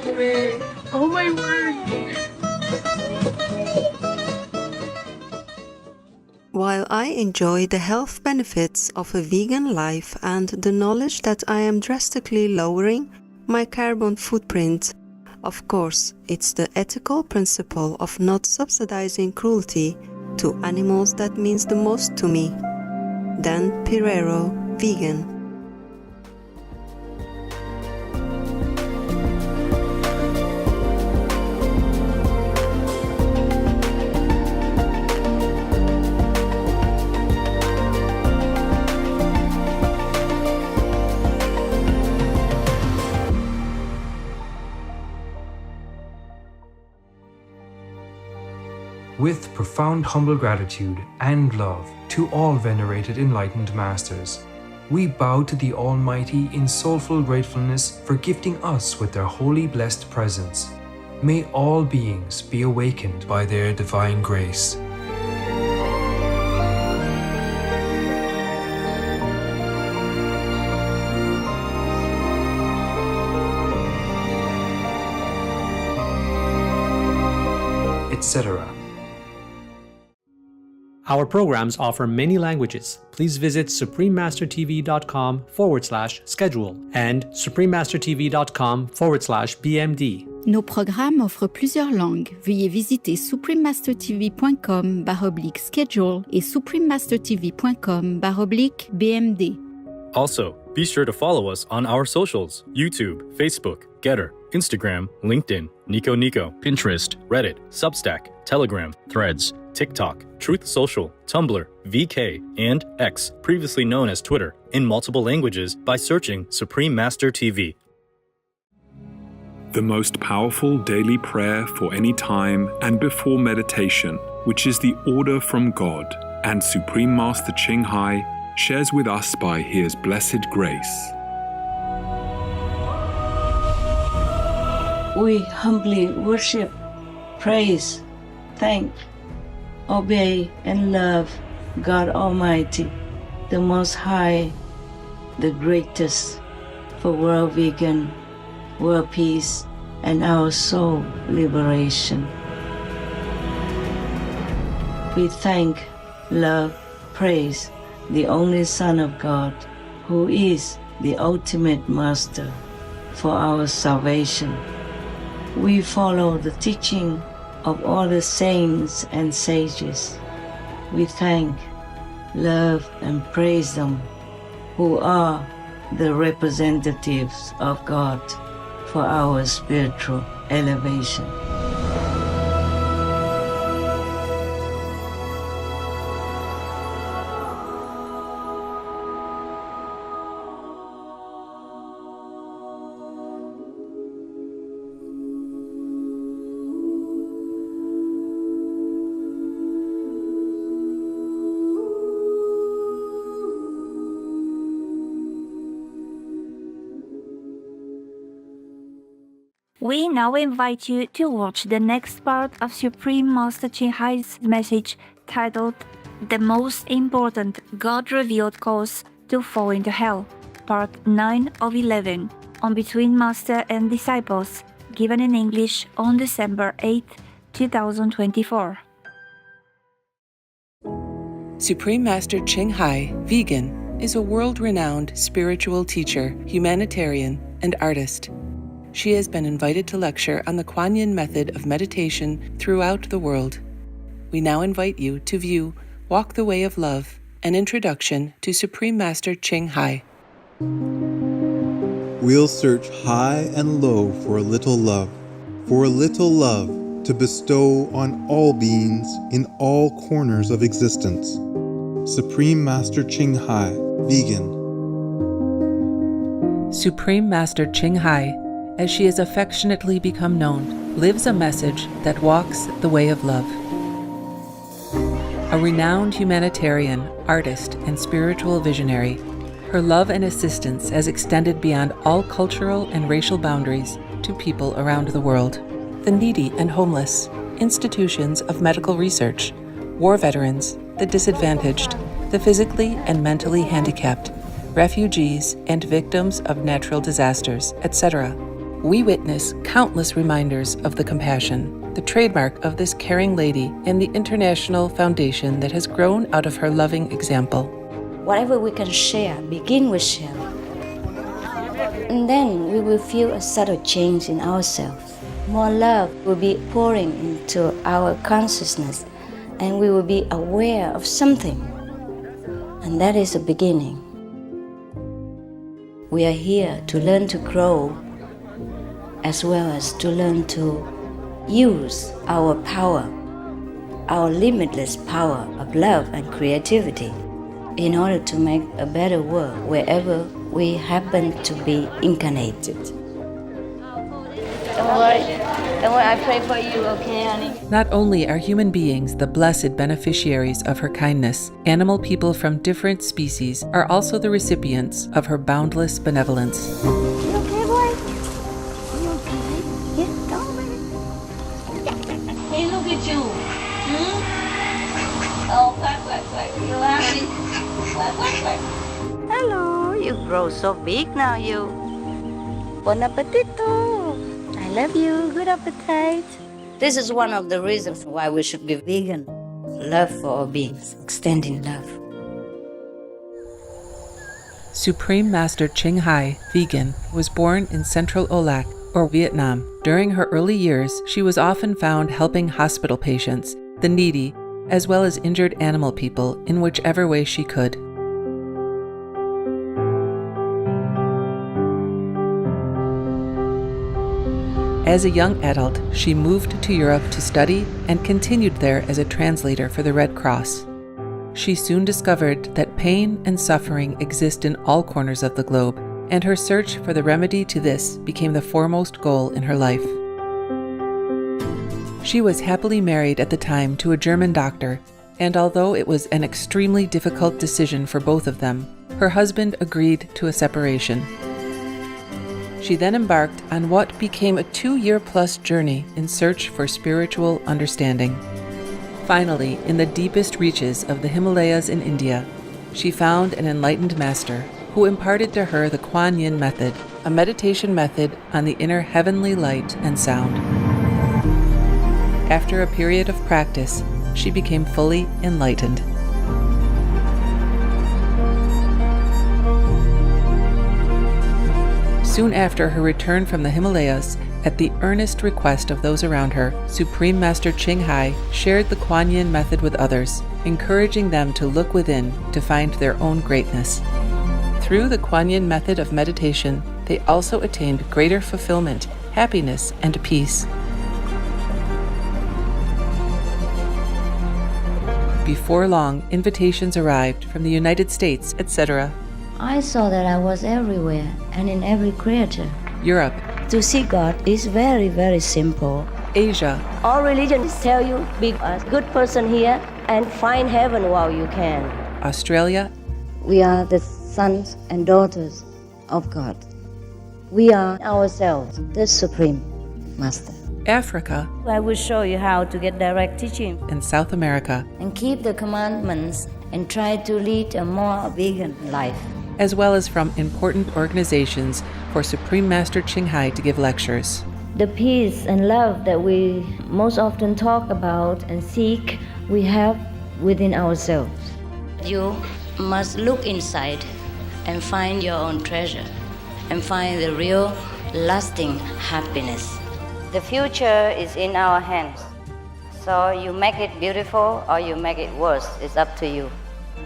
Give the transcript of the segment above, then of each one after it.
way. Oh my word. While I enjoy the health benefits of a vegan life and the knowledge that I am drastically lowering my carbon footprint, of course, it's the ethical principle of not subsidizing cruelty to animals that means the most to me. Dan Pirero, vegan. With profound humble gratitude and love to all venerated enlightened masters, we bow to the Almighty in soulful gratefulness for gifting us with their holy blessed presence. May all beings be awakened by their divine grace. Etc. Our programs offer many languages. Please visit suprememastertv.com/schedule and suprememastertv.com/BMD. Nos programmes offrent plusieurs langues. Veuillez visiter suprememastertv.com/schedule et suprememastertv.com/BMD. Also, be sure to follow us on our socials: YouTube, Facebook, Getter, Instagram, LinkedIn, Nico, Pinterest, Reddit, Substack, Telegram, Threads, TikTok, Truth Social, Tumblr, VK, and X, previously known as Twitter, in multiple languages by searching Supreme Master TV. The most powerful daily prayer for any time and before meditation, which is the order from God, and Supreme Master Ching Hai shares with us by His blessed grace. We humbly worship, praise, thank, obey, and love God Almighty, the Most High, the greatest, for world vegan, world peace, and our soul liberation. We thank, love, praise the only Son of God, who is the ultimate Master for our salvation. We follow the teaching of all the saints and sages. We thank, love, and praise them, who are the representatives of God for our spiritual elevation. We now invite you to watch the next part of Supreme Master Ching Hai's message titled The Most Important God-Revealed Cause to Fall into Hell, Part 9 of 11, on Between Master and Disciples, given in English on December 8, 2024. Supreme Master Ching Hai, vegan, is a world-renowned spiritual teacher, humanitarian, and artist. She has been invited to lecture on the Kuan Yin method of meditation throughout the world. We now invite you to view Walk the Way of Love, an introduction to Supreme Master Ching Hai. We'll search high and low for a little love to bestow on all beings in all corners of existence. Supreme Master Ching Hai, vegan. Supreme Master Ching Hai, as she has affectionately become known, lives a message that walks the way of love. A renowned humanitarian, artist, and spiritual visionary, her love and assistance has extended beyond all cultural and racial boundaries to people around the world. The needy and homeless, institutions of medical research, war veterans, the disadvantaged, the physically and mentally handicapped, refugees and victims of natural disasters, etc. we witness countless reminders of the compassion, the trademark of this caring lady, and the international foundation that has grown out of her loving example. Whatever we can share, begin with sharing. And then we will feel a subtle change in ourselves. More love will be pouring into our consciousness, and we will be aware of something. And that is the beginning. We are here to learn to grow, as well as to learn to use our power, our limitless power of love and creativity, in order to make a better world wherever we happen to be incarnated. Don't worry, I pray for you, okay, honey? Not only are human beings the blessed beneficiaries of her kindness, animal people from different species are also the recipients of her boundless benevolence. You okay, boy? You okay? Yeah, come on, baby. Hey, look at you. Oh, quack. You happy? Quack. Hello, you grow so big now, you. Bon appetito. I love you. Good appetite. This is one of the reasons why we should be vegan. Love for all beings, extending love. Supreme Master Ching Hai, vegan, was born in Central Olac, or Vietnam. During her early years, she was often found helping hospital patients, the needy, as well as injured animal people in whichever way she could. As a young adult, she moved to Europe to study and continued there as a translator for the Red Cross. She soon discovered that pain and suffering exist in all corners of the globe, and her search for the remedy to this became the foremost goal in her life. She was happily married at the time to a German doctor, and although it was an extremely difficult decision for both of them, her husband agreed to a separation. She then embarked on what became a 2-year-plus journey in search for spiritual understanding. Finally, in the deepest reaches of the Himalayas in India, she found an enlightened master who imparted to her the Kuan Yin method, a meditation method on the inner heavenly light and sound. After a period of practice, she became fully enlightened. Soon after her return from the Himalayas, at the earnest request of those around her, Supreme Master Ching Hai shared the Kuan Yin method with others, encouraging them to look within to find their own greatness. Through the Kuan Yin method of meditation, they also attained greater fulfillment, happiness, and peace. Before long, invitations arrived from the United States, etc. I saw that I was everywhere and in every creature. Europe. To see God is very, very simple. Asia. All religions tell you be a good person here and find heaven while you can. Australia. We are the sons and daughters of God. We are ourselves, the Supreme Master. Africa. I will show you how to get direct teaching. And South America. And keep the commandments and try to lead a more vegan life. As well as from important organizations for Supreme Master Ching Hai to give lectures. The peace and love that we most often talk about and seek, we have within ourselves. You must look inside and find your own treasure and find the real, lasting happiness. The future is in our hands. So you make it beautiful or you make it worse. It's up to you.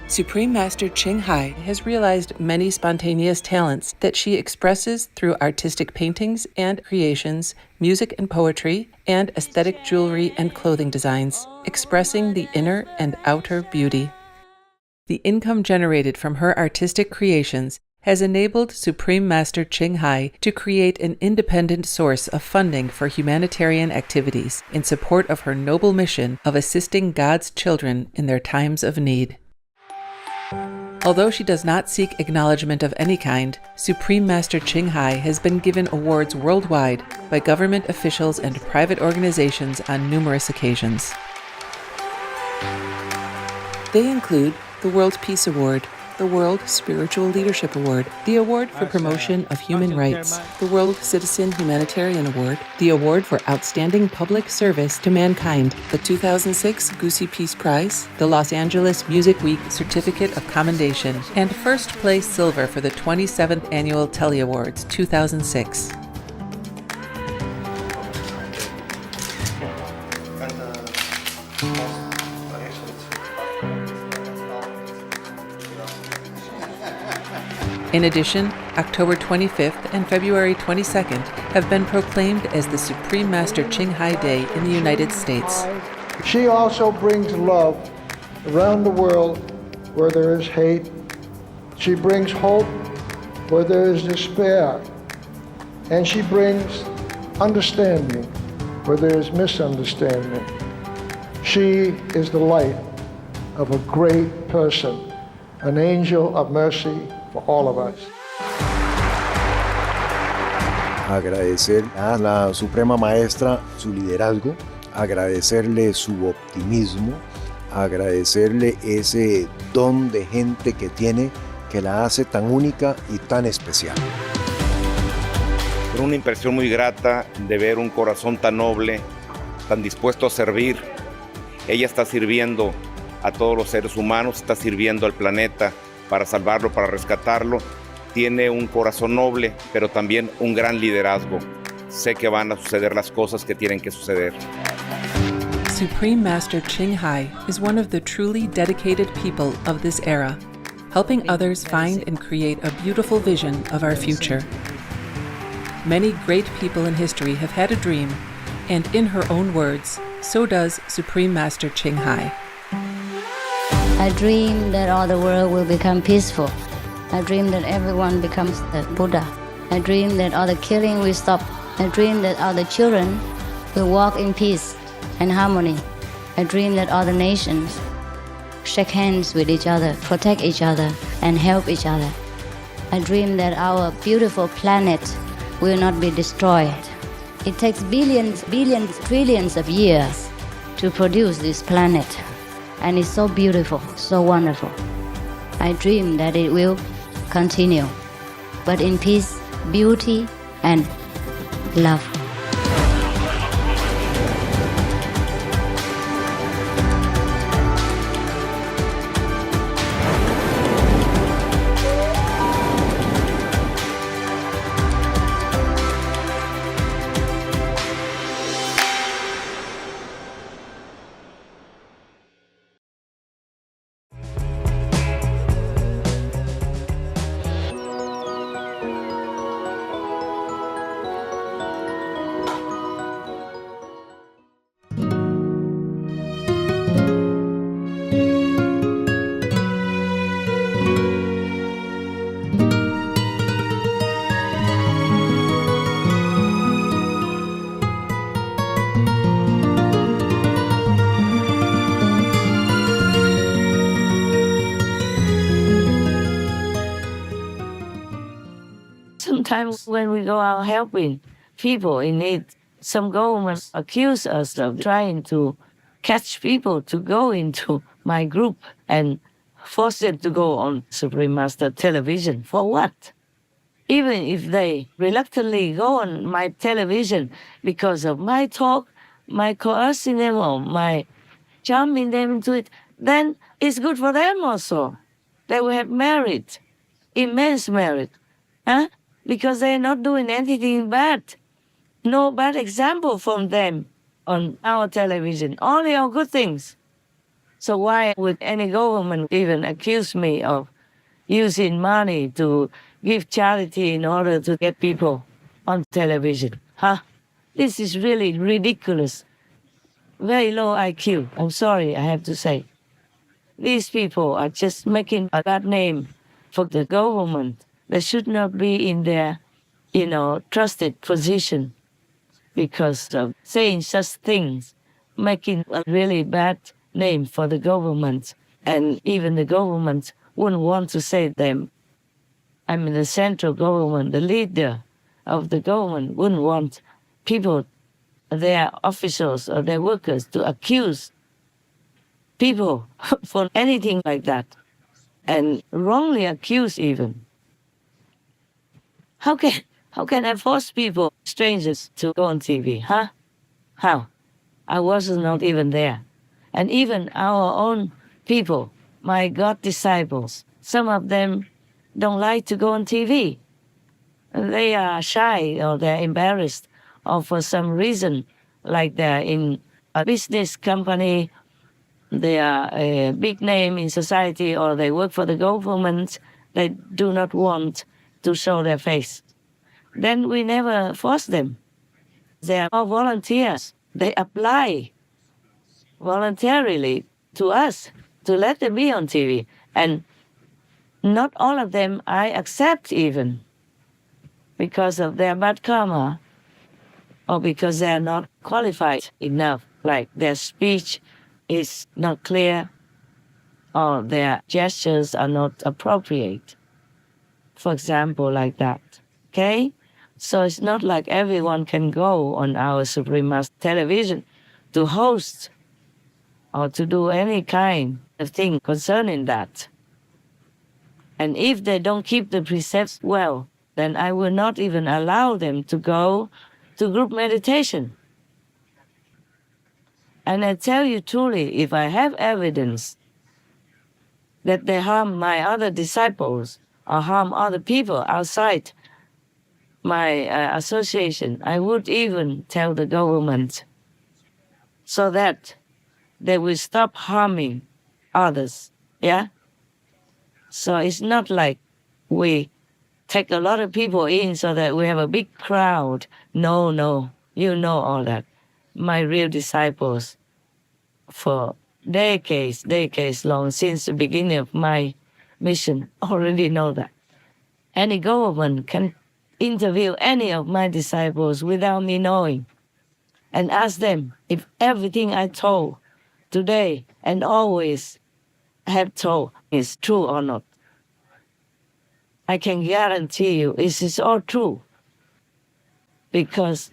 Supreme Master Ching Hai has realized many spontaneous talents that she expresses through artistic paintings and creations, music and poetry, and aesthetic jewelry and clothing designs, expressing the inner and outer beauty. The income generated from her artistic creations has enabled Supreme Master Ching Hai to create an independent source of funding for humanitarian activities in support of her noble mission of assisting God's children in their times of need. Although she does not seek acknowledgement of any kind, Supreme Master Ching Hai has been given awards worldwide by government officials and private organizations on numerous occasions. They include the World Peace Award, the World Spiritual Leadership Award, the Award for Promotion of Human Rights, the World Citizen Humanitarian Award, the Award for Outstanding Public Service to Mankind, the 2006 Goosey Peace Prize, the Los Angeles Music Week Certificate of Commendation, and first place silver for the 27th Annual Telly Awards 2006. In addition, October 25th and February 22nd have been proclaimed as the Supreme Master Ching Hai Day in the United States. She also brings love around the world where there is hate. She brings hope where there is despair. And she brings understanding where there is misunderstanding. She is the light of a great person, an angel of mercy for all of us. Agradecer a la Suprema Maestra su liderazgo, agradecerle su optimismo, agradecerle ese don de gente que tiene que la hace tan única y tan especial. Una impresión muy grata de ver un corazón tan noble, tan dispuesto a servir. Ella está sirviendo a todos los seres humanos, está sirviendo al planeta para salvarlo, para rescatarlo. Tiene un corazón noble, pero también un gran liderazgo. Sé que van a suceder las cosas que tienen que suceder. Supreme Master Ching Hai is one of the truly dedicated people of this era, helping others find and create a beautiful vision of our future. Many great people in history have had a dream, and in her own words, so does Supreme Master Ching Hai. I dream that all the world will become peaceful. I dream that everyone becomes a Buddha. I dream that all the killing will stop. I dream that all the children will walk in peace and harmony. I dream that all the nations shake hands with each other, protect each other, and help each other. I dream that our beautiful planet will not be destroyed. It takes billions, trillions of years to produce this planet. And it's so beautiful, so wonderful. I dream that it will continue, but in peace, beauty, and love. Sometimes when we go out helping people in need, some governments accuse us of trying to catch people to go into my group and force them to go on Supreme Master television. For what? Even if they reluctantly go on my television because of my talk, my coercing them or my charming them into it, then it's good for them also. They will have merit, immense merit. Huh? Because they're not doing anything bad. No bad example from them on our television, only our good things. So why would any government even accuse me of using money to give charity in order to get people on television? Huh? This is really ridiculous. Very low IQ, I'm sorry, I have to say. These people are just making a bad name for the government. They should not be in their, trusted position because of saying such things, making a really bad name for the government. And even the government wouldn't want to say them. I mean, the central government, the leader of the government wouldn't want people, their officials or their workers to accuse people for anything like that. and wrongly accuse even. How can I force people, strangers, to go on TV, huh? How? I was not even there. And even our own people, my God disciples, some of them don't like to go on TV. They are shy or they're embarrassed or for some reason, like they're in a business company, they are a big name in society or they work for the government, they do not want to show their face. Then we never force them. They are all volunteers. They apply voluntarily to us to let them be on TV. And not all of them I accept even because of their bad karma or because they are not qualified enough, like their speech is not clear or their gestures are not appropriate. For example, like that. Okay? So it's not like everyone can go on our Supreme Master television to host or to do any kind of thing concerning that. And if they don't keep the precepts well, then I will not even allow them to go to group meditation. And I tell you truly, if I have evidence that they harm my other disciples or harm other people outside my association, I would even tell the government so that they will stop harming others, yeah? So it's not like we take a lot of people in so that we have a big crowd. No, you know all that. My real disciples for decades long, since the beginning of my mission, already know that. Any government can interview any of my disciples without me knowing and ask them if everything I told today and always have told is true or not. I can guarantee you it is all true because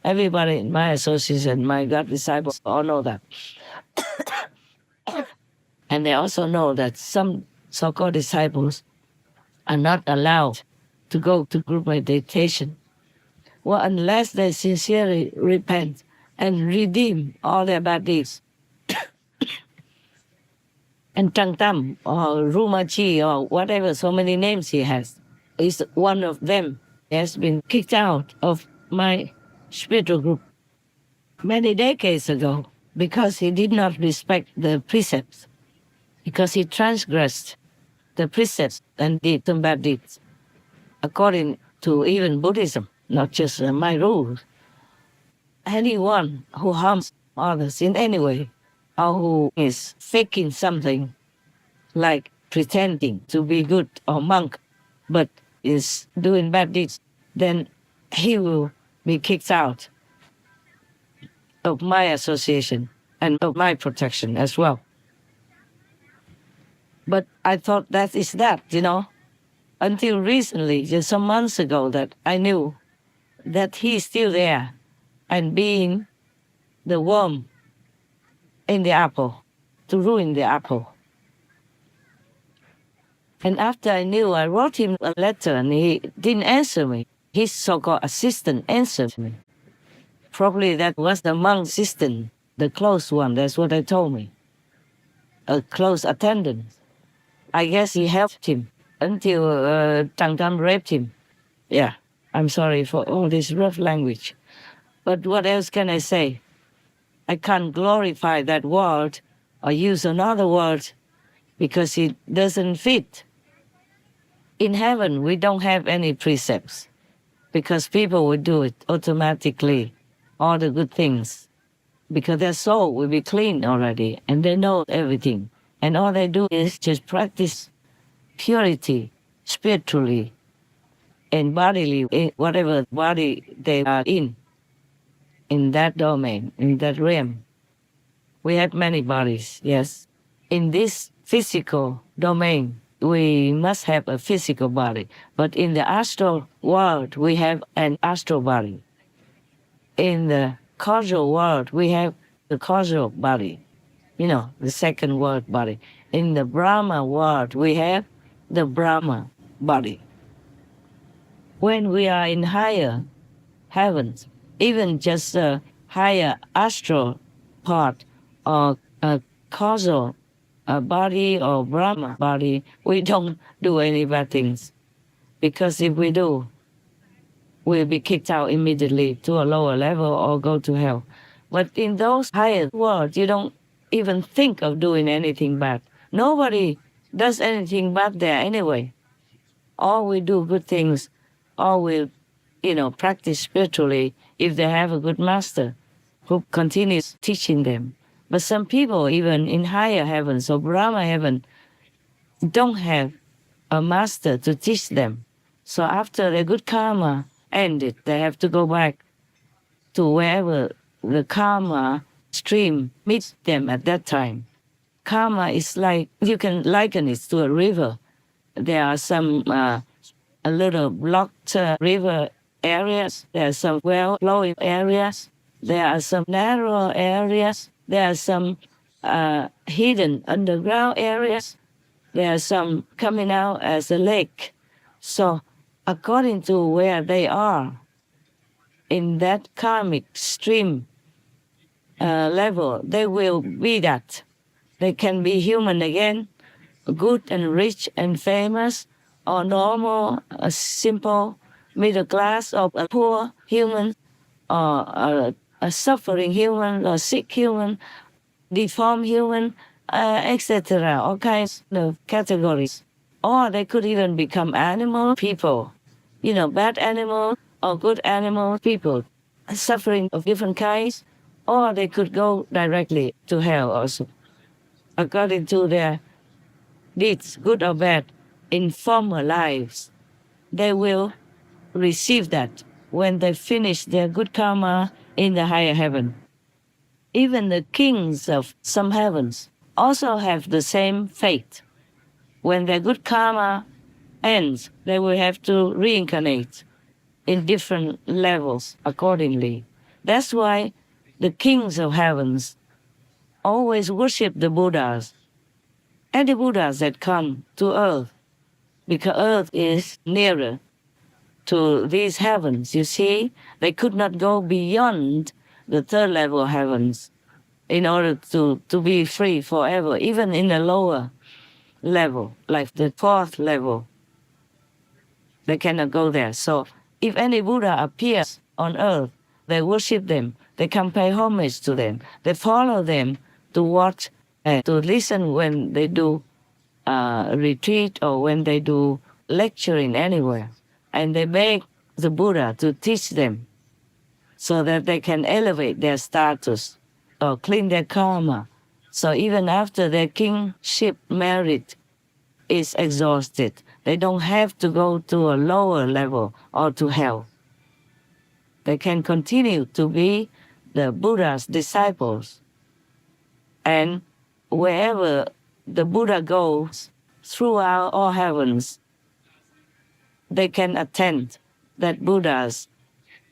everybody in my association, my God disciples, all know that. And they also know that some so-called disciples are not allowed to go to group meditation. Well, unless they sincerely repent and redeem all their bad deeds. And Trang Tam or Rumachi or whatever, so many names he has, is one of them. He has been kicked out of my spiritual group many decades ago because he did not respect the precepts, because he transgressed the precepts and did some bad deeds, according to even Buddhism, not just my rules. Anyone who harms others in any way, or who is faking something, like pretending to be good or monk, but is doing bad deeds, then he will be kicked out of my association and of my protection as well. But I thought that is that, until recently, just some months ago, that I knew that he's still there and being the worm in the apple to ruin the apple. And after I knew, I wrote him a letter and he didn't answer me. His so-called assistant answered me. Probably that was the monk assistant, the close one, that's what they told me. A close attendant. I guess he helped him until Trang Tam raped him. Yeah, I'm sorry for all this rough language. But what else can I say? I can't glorify that word or use another word because it doesn't fit. In heaven, we don't have any precepts because people will do it automatically, all the good things, because their soul will be clean already and they know everything. And all they do is just practice purity spiritually and bodily, in whatever body they are in that domain, in that realm. We have many bodies, yes. In this physical domain, we must have a physical body. But in the astral world, we have an astral body. In the causal world, we have the causal body. the second world body. In the Brahma world, we have the Brahma body. When we are in higher heavens, even just a higher astral part or a causal body or Brahma body, we don't do any bad things. Because if we do, we'll be kicked out immediately to a lower level or go to hell. But in those higher worlds, you don't even think of doing anything bad. Nobody does anything bad there anyway. All we do good things, all we, practice spiritually if they have a good master who continues teaching them. But some people, even in higher heavens or Brahma heaven, don't have a master to teach them. So after their good karma ended, they have to go back to wherever the karma stream meets them at that time. Karma is like, you can liken it to a river. There are some a little blocked river areas. There are some well-flowing areas. There are some narrow areas. There are some hidden underground areas. There are some coming out as a lake. So according to where they are in that karmic stream level, they will be that. They can be human again, good and rich and famous, or normal, a simple middle class, or a poor human, or a suffering human, or sick human, deformed human, etc. All kinds of categories. Or they could even become animal people, bad animal or good animal people, suffering of different kinds. Or they could go directly to hell also, according to their deeds, good or bad, in former lives. They will receive that when they finish their good karma in the higher heaven. Even the kings of some heavens also have the same fate. When their good karma ends, they will have to reincarnate in different levels accordingly. That's why the kings of heavens always worship the Buddhas and the Buddhas that come to earth, because earth is nearer to these heavens. You see, they could not go beyond the third level heavens in order to be free forever, even in a lower level, like the fourth level. They cannot go there. So if any Buddha appears on earth, they worship them, they come pay homage to them, they follow them to watch and to listen when they do retreat or when they do lecturing anywhere. And they beg the Buddha to teach them so that they can elevate their status or clean their karma. So even after their kingship merit is exhausted, they don't have to go to a lower level or to hell. They can continue to be the Buddha's disciples. And wherever the Buddha goes throughout all heavens, they can attend that Buddha's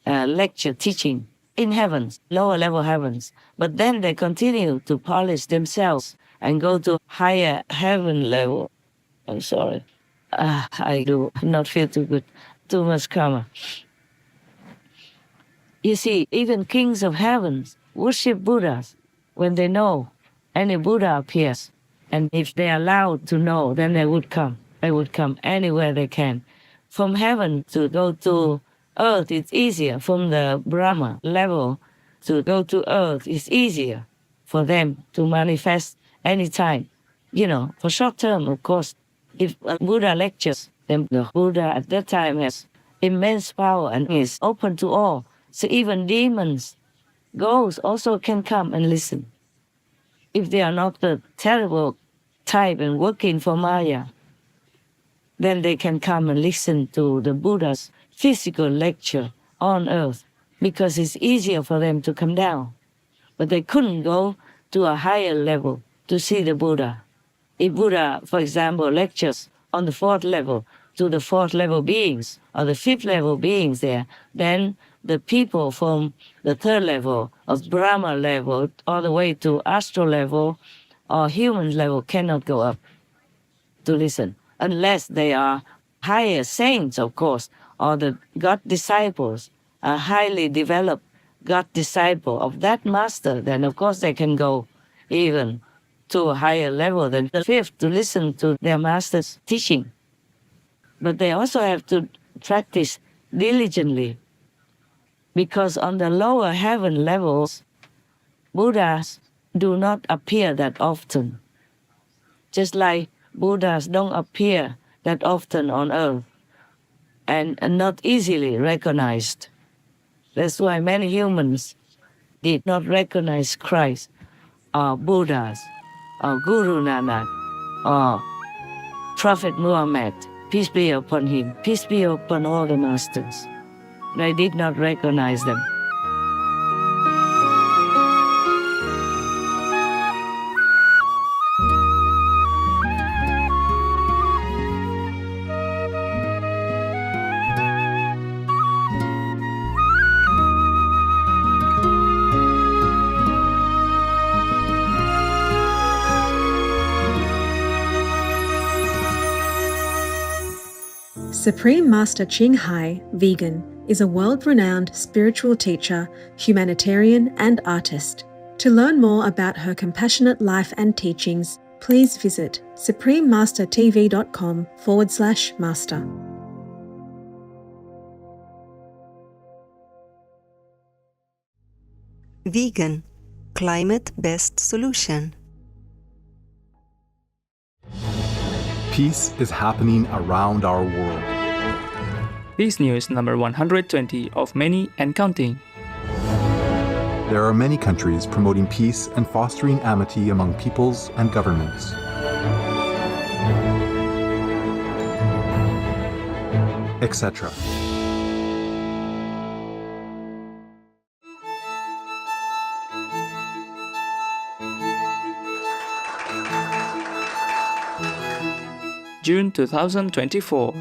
lecture teaching in heavens, lower level heavens. But then they continue to polish themselves and go to higher heaven level. I'm sorry. I do not feel too good. Too much karma. You see, even kings of heavens worship Buddhas when they know any Buddha appears. And if they are allowed to know, then they would come. They would come anywhere they can. From heaven to go to earth, it's easier. From the Brahma level to go to earth, it's easier for them to manifest anytime. For short term, of course. If a Buddha lectures, then the Buddha at that time has immense power and is open to all. So even demons, ghosts also can come and listen. If they are not the terrible type and working for Maya, then they can come and listen to the Buddha's physical lecture on earth because it's easier for them to come down. But they couldn't go to a higher level to see the Buddha. If Buddha, for example, lectures on the fourth level to the fourth level beings or the fifth level beings there, then the people from the third level of Brahma level all the way to astral level or human level cannot go up to listen unless they are higher saints, of course, or the God disciples, a highly developed God disciple of that master. Then of course they can go even to a higher level than the fifth to listen to their master's teaching. But they also have to practice diligently, because on the lower heaven levels, Buddhas do not appear that often. Just like Buddhas don't appear that often on earth and not easily recognized. That's why many humans did not recognize Christ or Buddhas or Guru Nanak or Prophet Muhammad, peace be upon him, peace be upon all the masters. They did not recognize them. Supreme Master Ching Hai, vegan, is a world-renowned spiritual teacher, humanitarian, and artist. To learn more about her compassionate life and teachings, please visit suprememastertv.com/master. Vegan, climate-best solution. Peace is happening around our world. Peace News number 120 of many and counting. There are many countries promoting peace and fostering amity among peoples and governments. Etc. June 2024.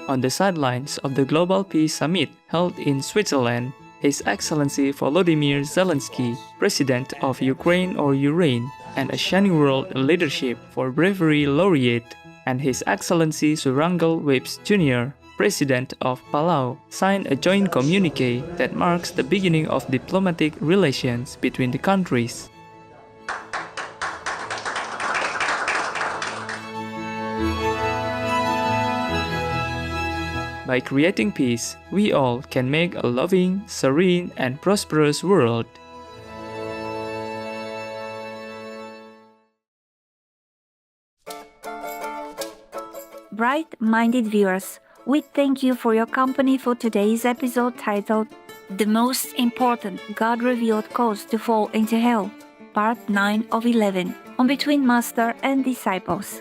On the sidelines of the Global Peace Summit held in Switzerland, His Excellency Volodymyr Zelensky, President of Ukraine or Ukraine, and a Shining World Leadership for Bravery Laureate, and His Excellency Surangel Webs Jr., President of Palau, signed a joint communique that marks the beginning of diplomatic relations between the countries. By creating peace, we all can make a loving, serene, and prosperous world. Bright-minded viewers, we thank you for your company for today's episode titled The Most Important God-Revealed Cause to Fall into Hell, Part 9 of 11, on Between Master and Disciples.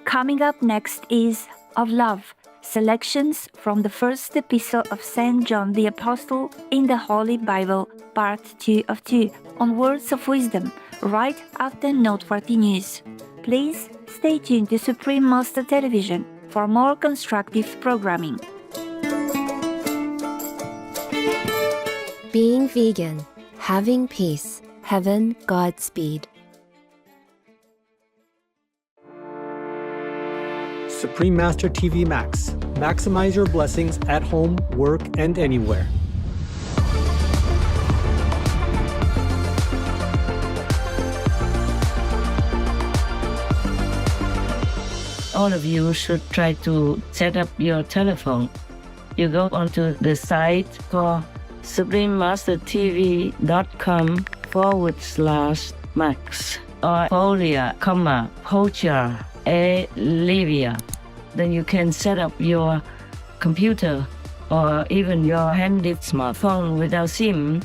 Coming up next is Of Love, selections from the first epistle of St. John the Apostle in the Holy Bible, Part 2 of 2, on Words of Wisdom, right after Noteworthy News. Please stay tuned to Supreme Master Television for more constructive programming. Being vegan, having peace, heaven, Godspeed. Supreme Master TV Max. Maximize your blessings at home, work, and anywhere. All of you should try to set up your telephone. You go onto the site called suprememastertv.com/max or Polia, Pocha, Livia. Then you can set up your computer or even your handy smartphone without SIM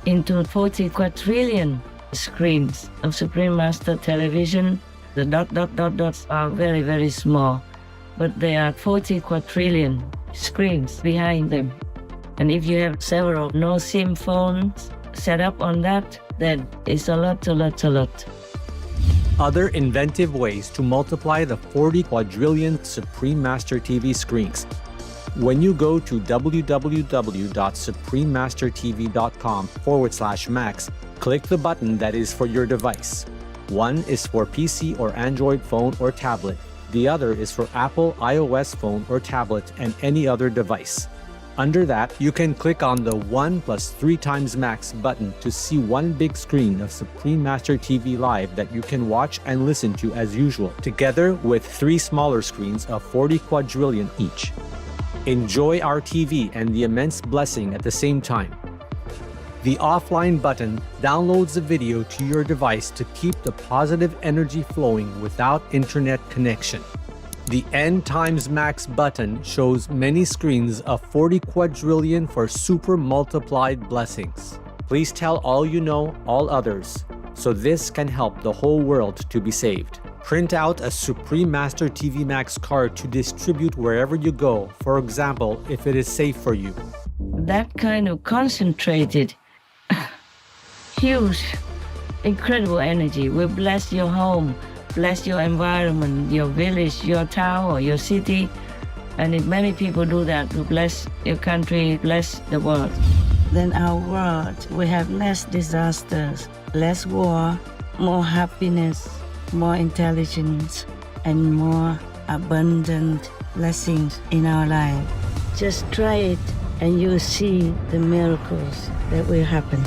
into 40 quadrillion screens of Supreme Master Television. The dots are very, very small, but there are 40 quadrillion screens behind them. And if you have several no SIM phones set up on that, then it's a lot. Other inventive ways to multiply the 40 quadrillion Supreme Master TV screens. When you go to www.suprememastertv.com/max, click the button that is for your device. One is for PC or Android phone or tablet. The other is for Apple iOS phone or tablet and any other device. Under that, you can click on the 1 + 3 times max button to see one big screen of Supreme Master TV Live that you can watch and listen to as usual, together with 3 smaller screens of 40 quadrillion each. Enjoy our TV and the immense blessing at the same time. The offline button downloads the video to your device to keep the positive energy flowing without internet connection. The N times max button shows many screens of 40 quadrillion for super multiplied blessings. Please tell all you know, all others, so this can help the whole world to be saved. Print out a Supreme Master TV Max card to distribute wherever you go, for example, if it is safe for you. That kind of concentrated, huge, incredible energy will bless your home, bless your environment, your village, your town, or your city. And if many people do that, to bless your country, bless the world. Then our world will have less disasters, less war, more happiness, more intelligence, and more abundant blessings in our life. Just try it and you'll see the miracles that will happen.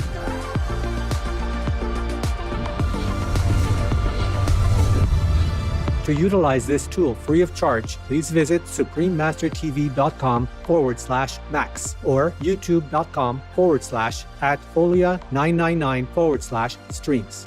To utilize this tool free of charge, please visit suprememastertv.com/max or youtube.com/@folia999/streams.